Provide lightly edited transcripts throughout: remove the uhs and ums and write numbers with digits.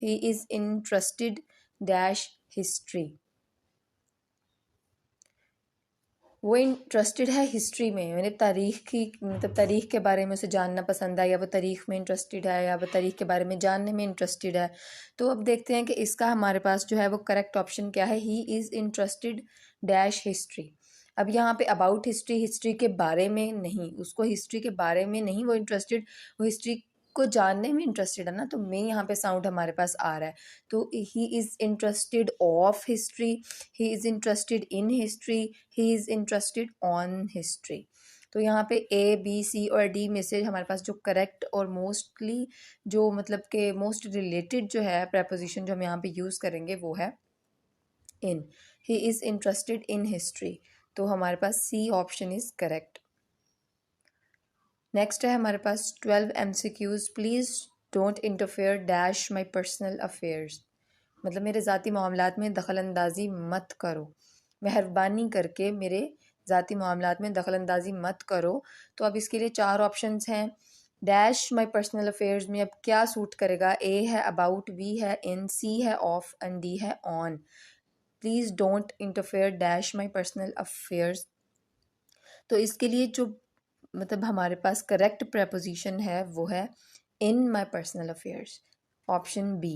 He is interested dash history. वो interested है history में, मैंने तारीख़ की मतलब तारीख़ के बारे में उसे जानना पसंद है, या वो तारीख़ में इंटरेस्टेड है, या वो तारीख़ के बारे में जानने में इंटरेस्टेड है। तो अब देखते हैं कि इसका हमारे पास जो है वो करेक्ट ऑप्शन क्या है, ही इज़ इंटरेस्टेड डैश हिस्ट्री। अब यहाँ पे अबाउट हिस्ट्री, हिस्ट्री के बारे में नहीं, उसको हिस्ट्री के बारे में नहीं वो इंटरेस्टेड, वो हिस्ट्री को जानने में इंटरेस्टेड है ना, तो मैं यहाँ पे साउंड हमारे पास आ रहा है। तो ही is interested of history, he is interested in history, he is interested on history. तो यहाँ पे ए बी सी और डी में से हमारे पास जो करेक्ट और मोस्टली जो मतलब के मोस्ट रिलेटेड जो है प्रपोजिशन जो हम यहाँ पे यूज़ करेंगे वो है in. He is interested in history, तो हमारे पास C option is correct. Next है हमारे पास 12 MCQs। Please don't interfere dash my personal affairs. मतलब मेरे ज़ाती मामलात में दखल अंदाज़ी मत करो, मेहरबानी करके मेरे ज़ाती मामलात में दखल अंदाज़ी मत करो। तो अब इसके लिए 4 ऑप्शंस हैं। डैश माई पर्सनल अफेयर्स में अब क्या सूट करेगा, ए है अबाउट, बी है इन, सी है ऑफ एंड डी है on. Please don't interfere dash my personal affairs. तो इसके लिए जो मतलब हमारे पास करेक्ट प्रपोजिशन है वो है in my personal affairs, option B.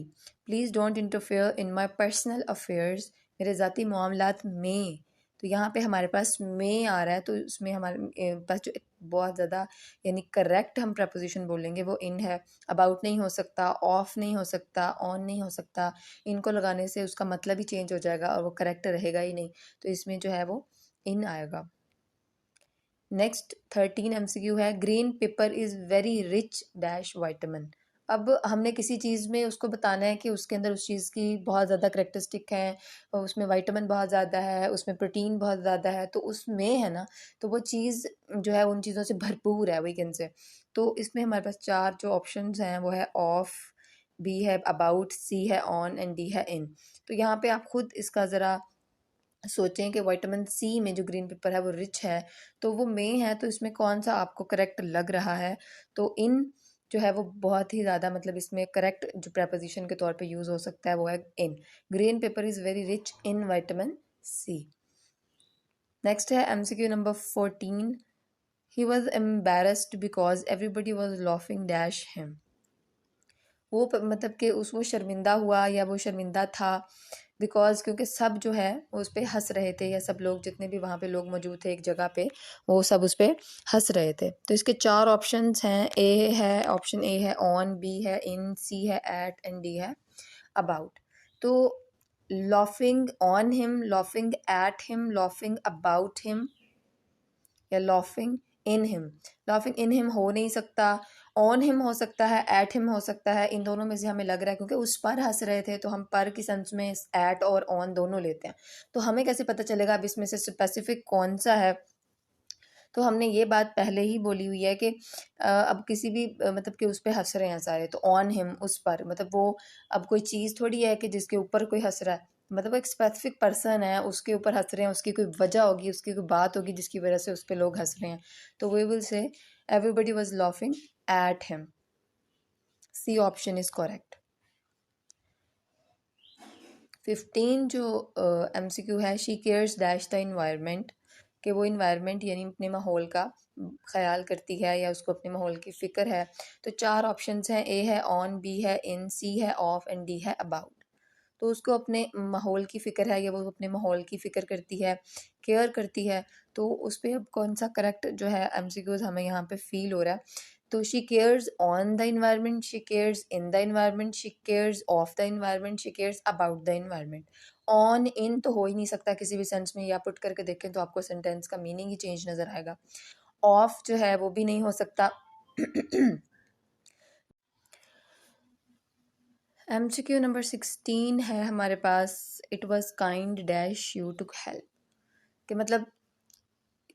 Please don't interfere in my personal affairs, मेरे ज़ाती मामलात में। तो यहाँ पे हमारे पास में आ रहा है, तो उसमें हमारे पास जो बहुत ज़्यादा यानी करेक्ट हम प्रपोजिशन बोलेंगे वो इन है। अबाउट नहीं हो सकता, ऑफ नहीं हो सकता, ऑन नहीं हो सकता, इनको लगाने से उसका मतलब ही चेंज हो जाएगा और वो करेक्ट रहेगा ही नहीं। तो इसमें जो है वो इन आएगा। नेक्स्ट 13 MCQ है, green paper is very rich dash vitamin. अब हमने किसी चीज़ में उसको बताना है कि उसके अंदर उस चीज़ की बहुत ज़्यादा करेक्टरिस्टिक हैं, और उसमें वाइटामिन बहुत ज़्यादा है, उसमें प्रोटीन बहुत ज़्यादा है, तो उसमें है ना, तो वो चीज़ जो है उन चीज़ों से भरपूर है वीकेंड से। तो इसमें हमारे पास 4 जो ऑप्शंस हैं वो है ऑफ, बी है अबाउट, सी है ऑन एंड डी है इन। तो यहाँ पे आप खुद इसका ज़रा सोचें कि विटामिन सी में जो ग्रीन पेपर है वो रिच है, तो वो में है, तो इसमें कौन सा आपको करेक्ट लग रहा है। तो इन जो है वो बहुत ही ज़्यादा मतलब इसमें करेक्ट जो प्रपोजिशन के तौर पे यूज़ हो सकता है वो है in. Green paper is very rich in vitamin C. Next है MCQ number 14। He was embarrassed because everybody was laughing dash him. वो मतलब कि उस वो शर्मिंदा हुआ या वो शर्मिंदा था बिकॉज क्योंकि सब जो है वो उस पर हंस रहे थे, या सब लोग जितने भी वहाँ पे लोग मौजूद थे एक जगह पे वो सब उस पर हंस रहे थे। तो इसके 4 ऑप्शंस हैं, ए है ऑप्शन ए है ऑन, बी है इन, सी है एट एंड डी है अबाउट। तो laughing on him, laughing at him, laughing about him या laughing in him. Laughing in him हो नहीं सकता, ऑन हिम हो सकता है, एट हिम हो सकता है। इन दोनों में से हमें लग रहा है क्योंकि उस पर हंस रहे थे तो हम पर की सेंस में एट और ऑन दोनों लेते हैं। तो हमें कैसे पता चलेगा अब इसमें से स्पेसिफिक कौन सा है। तो हमने ये बात पहले ही बोली हुई है कि अब किसी भी मतलब कि उस पर हंस रहे हैं सारे, तो ऑन हिम उस पर मतलब वो अब कोई चीज़ थोड़ी है कि जिसके ऊपर कोई हंस रहा है, मतलब वो एक स्पेसिफिक पर्सन है उसके ऊपर हंस रहे हैं, उसकी कोई वजह होगी, उसकी कोई बात होगी जिसकी वजह से उस पर लोग हंस रहे हैं। तो we will say everybody was laughing at him. C option is correct. 15 जो MCQ है, she cares dash the environment, कि वो इन्वायरमेंट यानी अपने माहौल का ख्याल करती है या उसको अपने माहौल की फ़िक्र है। तो 4 ऑप्शंस हैं, ए है ऑन, बी है इन, सी है ऑफ एंड डी है अबाउट। तो उसको अपने माहौल की फ़िक्र है या वो अपने माहौल की फ़िक्र करती है, केयर करती है। तो उस पर अब कौन सा करेक्ट जो है MCQs हमें यहाँ पे फील हो रहा है। तो she cares on the environment, she cares in the environment, she cares of the environment, she cares about the environment. On in तो हो ही नहीं सकता किसी भी सेंस में, या पुट करके देखें तो आपको सेंटेंस का मीनिंग ही चेंज नज़र आएगा। ऑफ जो है वो भी नहीं हो सकता। MCQ नंबर 16 है हमारे पास, it was kind dash you to help, कि मतलब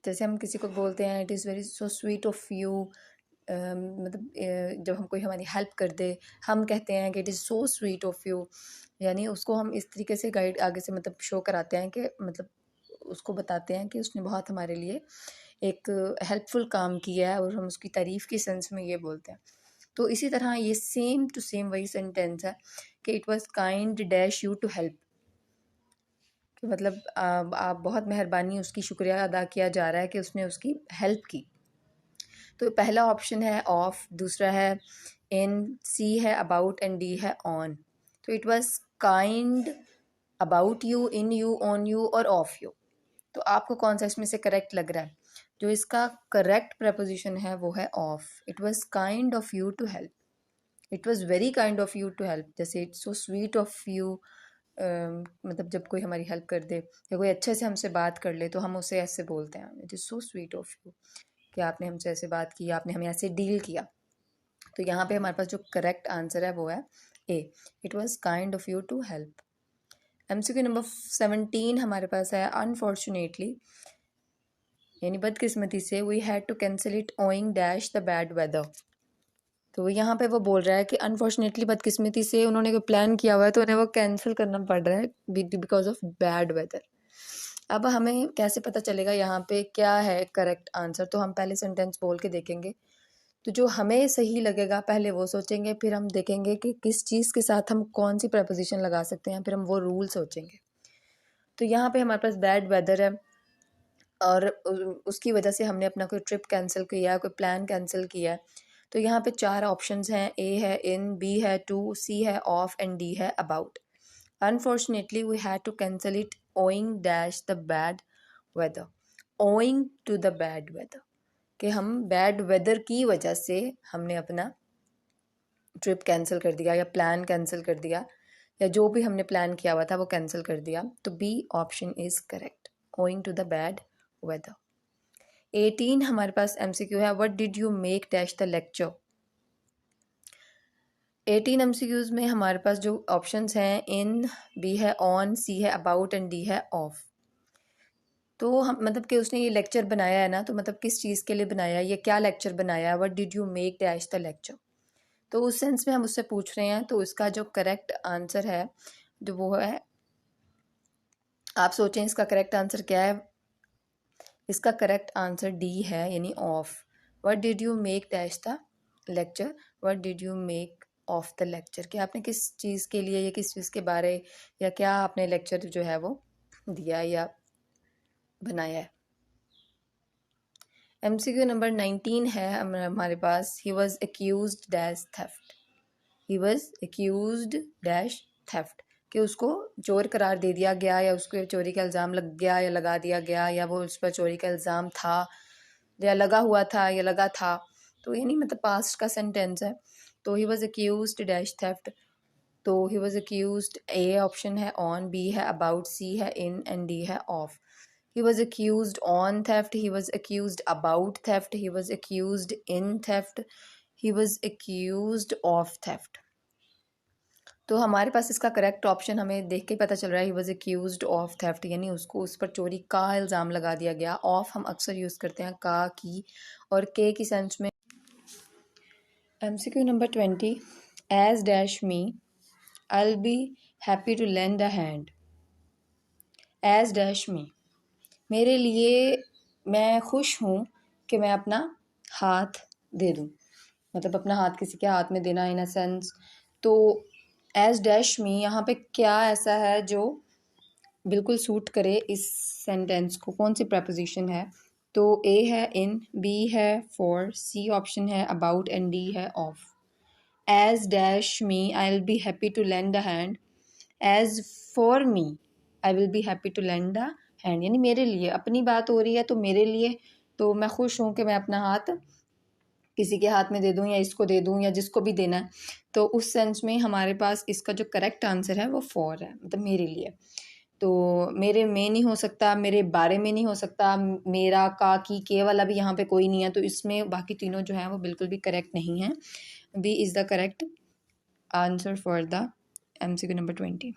जैसे हम किसी को बोलते हैं it is very so sweet of you, मतलब जब हम कोई हमारी हेल्प कर दे हम कहते हैं कि it is so sweet of you, यानी उसको हम इस तरीके से गाइड आगे से मतलब शो कराते हैं कि मतलब उसको बताते हैं कि उसने बहुत हमारे लिए एक हेल्पफुल काम किया है और हम उसकी तारीफ़ की सेंस में ये बोलते हैं। तो इसी तरह ये सेम टू सेम वही सेंटेंस है कि it was kind dash you to help, कि मतलब आप बहुत मेहरबानी, उसकी शुक्रिया अदा किया जा रहा है कि उसने उसकी हेल्प की। तो पहला ऑप्शन है ऑफ, दूसरा है इन, सी है अबाउट एंड डी है ऑन। तो it was kind about you, in you, on you और ऑफ यू। तो आपको कौन सा इसमें से करेक्ट लग रहा है? जो इसका करेक्ट प्रपोजिशन है वो है of. It was kind of you to help, it was very kind of you to help. जैसे it's so sweet of you, मतलब जब कोई हमारी हेल्प कर दे या कोई अच्छे से हमसे बात कर ले तो हम उसे ऐसे बोलते हैं, it is so sweet of you, कि आपने हमसे ऐसे बात की, आपने हमें ऐसे डील किया। तो यहाँ पे हमारे पास जो करेक्ट आंसर है वो है A, it was kind of you to help. MCQ number 17 हमारे पास है अनफॉर्चुनेटली, यानी बदकिस्मती से, we had to cancel it owing dash the bad weather. तो यहाँ पे वो बोल रहा है कि अनफॉर्चुनेटली, बदकिस्मती से, उन्होंने कोई प्लान किया हुआ है तो उन्हें वो कैंसिल करना पड़ रहा है बिकॉज ऑफ बैड वेदर। अब हमें कैसे पता चलेगा यहाँ पे क्या है करेक्ट आंसर? तो हम पहले सेंटेंस बोल के देखेंगे, तो जो हमें सही लगेगा पहले वो सोचेंगे, फिर हम देखेंगे कि किस चीज़ के साथ हम कौन सी प्रपोजिशन लगा सकते हैं, फिर हम वो रूल सोचेंगे। तो यहाँ पे हमारे पास बैड वेदर है और उसकी वजह से हमने अपना कोई ट्रिप कैंसिल किया है, कोई प्लान कैंसिल किया है। तो यहाँ पे 4 ऑप्शंस हैं, ए है इन, बी है टू, सी है ऑफ एंड डी है about. Unfortunately we had to cancel it owing dash the bad weather, owing to the bad weather, कि हम बैड वेदर की वजह से हमने अपना ट्रिप कैंसिल कर दिया या प्लान कैंसिल कर दिया, या जो भी हमने प्लान किया हुआ था वो कैंसिल कर दिया। तो B option is correct, owing to the bad weather. 18 हमारे पास MCQ है, what did you make dash the lecture. 18 MCQs में हमारे पास जो ऑप्शंस हैं, इन, बी है ऑन, सी है अबाउट एंड डी है ऑफ। तो हम मतलब कि उसने ये लेक्चर बनाया है ना, तो मतलब किस चीज़ के लिए बनाया है, ये क्या लेक्चर बनाया है, what did you make dash the lecture. तो उस सेंस में हम उससे पूछ रहे हैं, तो इसका जो करेक्ट आंसर है जो वो है, आप सोचें इसका करेक्ट आंसर क्या है? इसका करेक्ट आंसर डी है, यानी of. What did you make dash the lecture, what did you make of the lecture, कि आपने किस चीज़ के लिए या किस चीज़ के बारे या क्या आपने लेक्चर जो है वो दिया या बनाया है। MCQ नंबर 19 है हमारे पास, he was accused dash theft, he was accused dash theft, कि उसको चोर करार दे दिया गया या उसको चोरी का इल्ज़ाम लग गया या लगा दिया गया, या वो उस पर चोरी का इल्ज़ाम था या लगा हुआ था या लगा था। तो ये नहीं, मतलब पास्ट का सेंटेंस है। तो he was accused dash theft, तो he was accused, A option है ऑन, बी है अबाउट, सी है इन एंड डी है of. He was accused on theft, he was accused about theft, he was accused in theft, he was accused of theft। तो हमारे पास इसका correct option हमें देख के पता चल रहा है, ही वॉज एक्यूज्ड ऑफ थेफ्ट, यानी उसको उस पर चोरी का इल्ज़ाम लगा दिया गया। ऑफ हम अक्सर यूज़ करते हैं का, की और के की सेंस में। MCQ number 20, as dash me I will be happy to lend a hand. As dash me, मेरे लिए मैं खुश हूँ कि मैं अपना हाथ दे दूँ, मतलब अपना हाथ किसी के हाथ में देना इन अ सेंस। तो एज डैश मी यहाँ पे क्या ऐसा है जो बिल्कुल सूट करे इस सेंटेंस को, कौन सी प्रपोजिशन है? तो ए है इन, बी है फॉर, सी ऑप्शन है अबाउट एंड डी है of. As dash me I will be happy to lend a hand, as for me I will be happy to lend a hand, यानी मेरे लिए, अपनी बात हो रही है तो मेरे लिए, तो मैं खुश हूँ कि मैं अपना हाथ किसी के हाथ में दे दूँ या इसको दे दूँ या जिसको भी देना है। तो उस सेंस में हमारे पास इसका जो करेक्ट आंसर है वो फॉर है, मतलब मेरे लिए। तो मेरे में नहीं हो सकता, मेरे बारे में नहीं हो सकता, मेरा, का, की, के वाला भी यहाँ पे कोई नहीं है, तो इसमें बाकी तीनों जो है वो बिल्कुल भी करेक्ट नहीं है। B is the correct answer for the MCQ number 20।